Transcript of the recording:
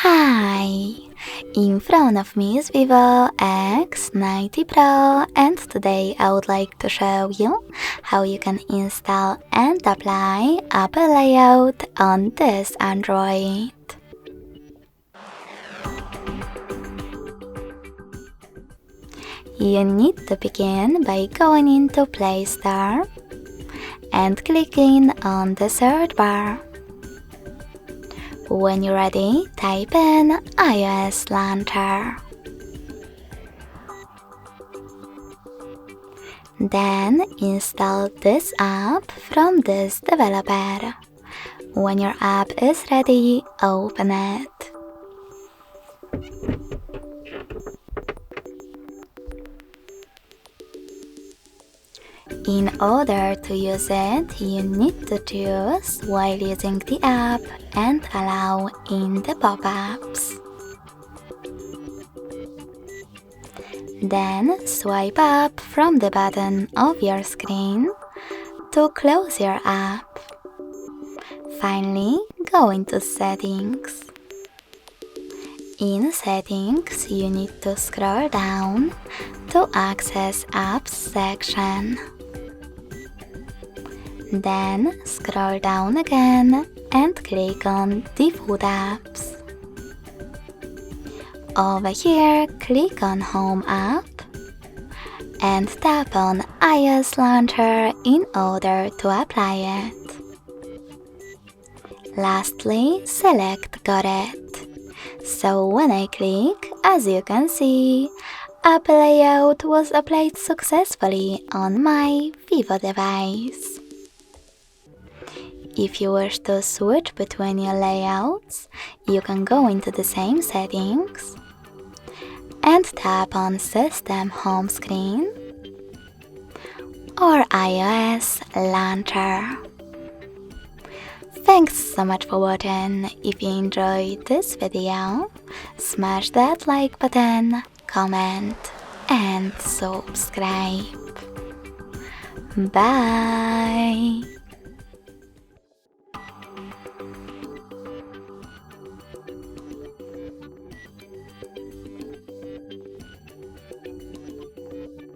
Hi! In front of me is VIVO X90 Pro, and today I would like to show you how you can install and apply Apple layout on this Android. You need to begin by going into Play Store and clicking on the search bar. When you're ready, type in iOS Launcher. Then install this app from this developer. When your app is ready, open it. In order to use it, you need to choose while using the app and allow in the pop-ups. Then swipe up from the bottom of your screen to close your app. Finally, go into Settings. In Settings, you need to scroll down to access Apps section. Then scroll down again and click on Default Apps. Over here, click on Home App and tap on iOS Launcher in order to apply it. Lastly, select Got It. So when I click, as you can see, Apple layout was applied successfully on my VIVO device. If you wish to switch between your layouts, you can go into the same settings and tap on System Home Screen or iOS Launcher. Thanks so much for watching. If you enjoyed this video, smash that like button, comment and subscribe. Bye!